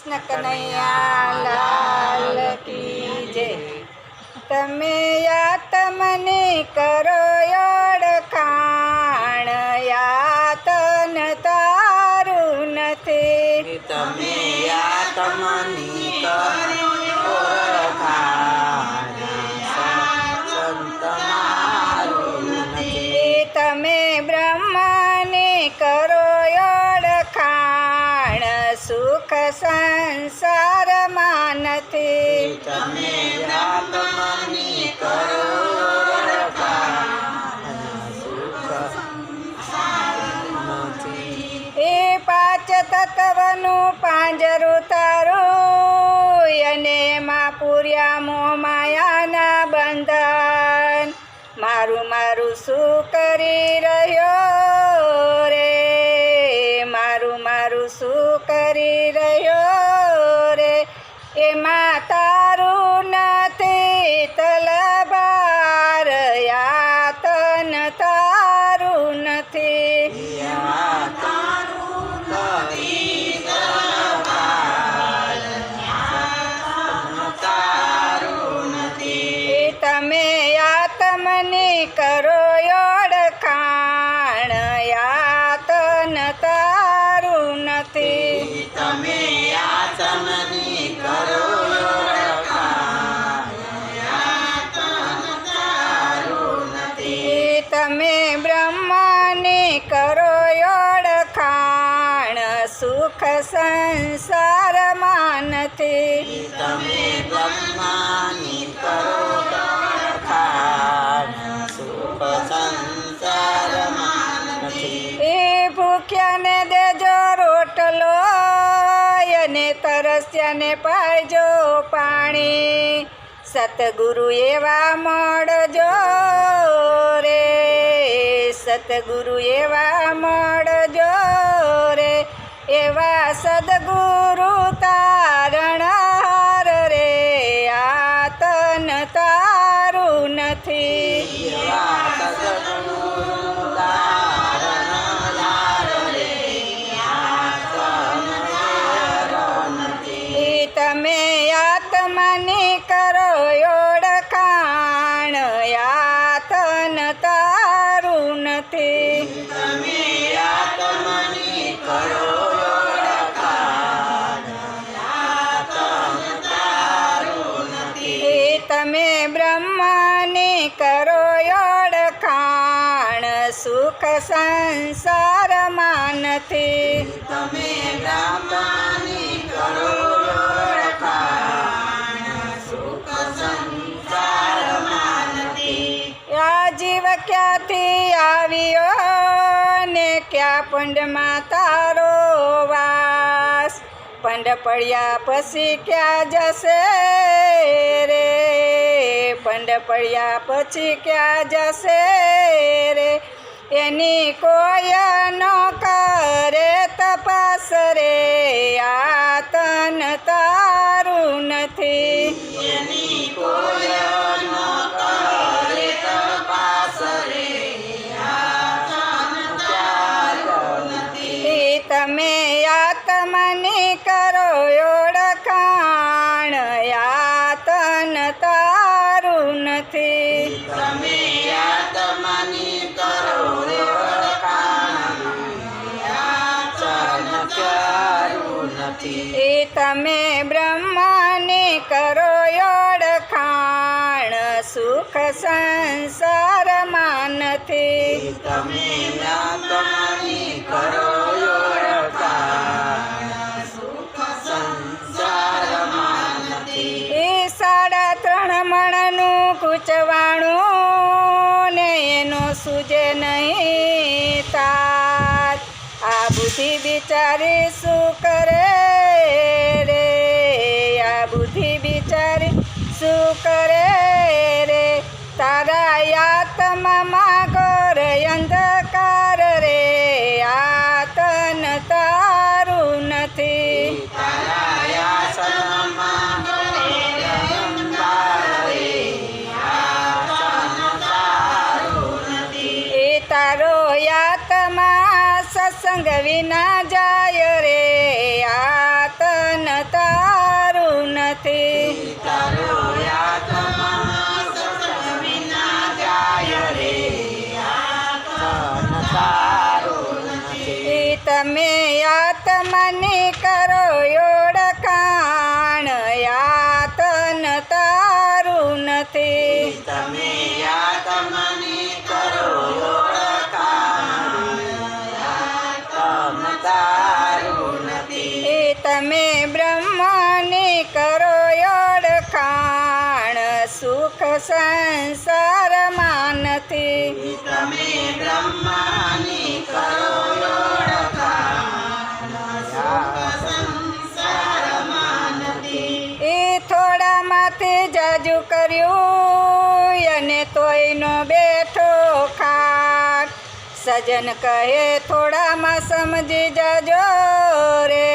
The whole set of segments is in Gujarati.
કૃષ્ણ કનૈયા લાલ કી જય। તમે યાતમને કરો ઓળખાણ, યાતન તારું નથી। તમે યાતમની કરો ઓળખાણ, સંત મારું નથી। તમે બ્રહ્મને કરો ઓળખાણ, સુખ સંસારમાં નથી। તમે યાતમની કરો ઓળખાણ, સુખ નથી। એ પાંચ તત્વનું પાંજરું તારું, અને એમાં પૂર્યા મોહ માયાના બંધન। મારું મારું શું કરી રહ્યો રે, મારું મારું શું કરી રહ્યો રે, એમાં તારું નથી તલબાર, યાતન તારું નથી। એમાં તારું નથી તલવાર, તારું નથી। એ તમે યાતમની કરો ઓળખાણ, યાતન તારું નથી। તમે યાતમની કરો ઓળખાણ, યાતન તારું નથી। એ તમે બ્રહ્માની કરો ઓળખાણ, સુખ સંસારમાં નથી। તમે બ્રહ્માની કરો ઓળખાણ, સુખ સંસારમાં નથી। એ ભૂખ્યાને દેજો રોટલો, અને તરસ્યાને પાજો પાણી, સતગુરુ એવા મળજો રે, સતગુરુ એવા મળજો રે, એવા સદગુરુ તારણહાર રે, યાતન તારું નથી। એવા સદગુરુ તારણહાર રે, યાતન તારું નથી। એ તમે આત્માની કરો ઓળખાણ, યાતન તારું નથી। તમે યાતમની કરો ઓળખાણ, યાતન તારું નથી। એ તમે બ્રહ્માની કરો ઓળખાણ, સુખ સંસારમાં નથી। તમે બ્રહ્માની કરો ઓળખાણ, સુખ સંસારમાં નથી। આ જીવ ક્યાંથી આવ્યો ને ક્યાં પંડમાં તારો વાસ, પંડ પડ્યા પછી ક્યાં જશે રે, પંડ પડ્યા પછી ક્યાં જશે રે, એની કોઈ ન કરે તપાસ રે, યાતન તારું નથી। એની કોઈ ન કરે તપાસ રે, યાતન તારું નથી। એ તમે આત્માની કરો ઓળખાણ, યાતન તારું નથી। તમે યાતમની કરો ઓળખાણ, યાતન તારું નથી। એ તમે બ્રહ્માની કરો ઓળખાણ, સુખ સંસારમાં નથી। તમે યાતમની કરો ઓળખાણ, સુખ સંસારમાં નથી। એ 3.5 મણનું કૂચવાણું ને એનો સૂજે નહીં તાર, આ બુદ્ધિ બિચારી શું કરે રે, આ બુદ્ધિ બિચારી શું કરે રે, તારા યાતમાં ઘોર અંધકાર રે, યાતન તારું નથી। તારા યાસનમાં અંધાર રે, યાતન તારું નથી। એ તારો યાતમાં સત્સંગ વિના જાય રે, યાતન તારું નથી. તારું આત્મા સત્સંગ વિના જાય રે આસન તારું નથી. તમે આત્માની કરો ઓળખાણ યાતન તારું નથી. તમે આત્માની કરો ઓળખાણ આત્મ તારું નથી. તમે બ્રહ્માની કરો ઓળખાણ સુખ સંસારમાં નથી. તમે બ્રહ્માની કરો ઓળખાણ સુખ સંસારમાં નથી. થોડામાંથી જાજુ કર્યું અને તોયનો બેઠો ખાટ. સજન કહે થોડામાં સમજી જજો રે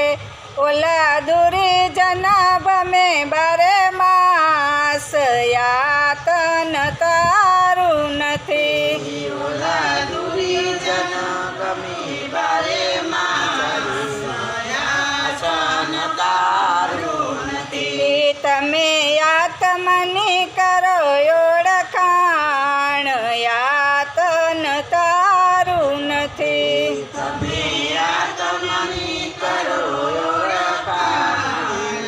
ઓલા દુરી જનાબ મેં બારે માસ યાતન તારું નથી. ઓલા દુરી જન ગમી બારે આસન તારું નથી. તમે આત્મની કરો ઓળખાણ યાતન તારું નથી. તમે આત્માની કરો ઓળખાણ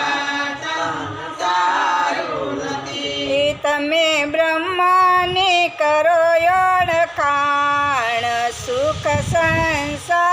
આત્મ તારું નથી. તમે બ્રહ્માની કરો ઓળખાણ સુખ સંસાર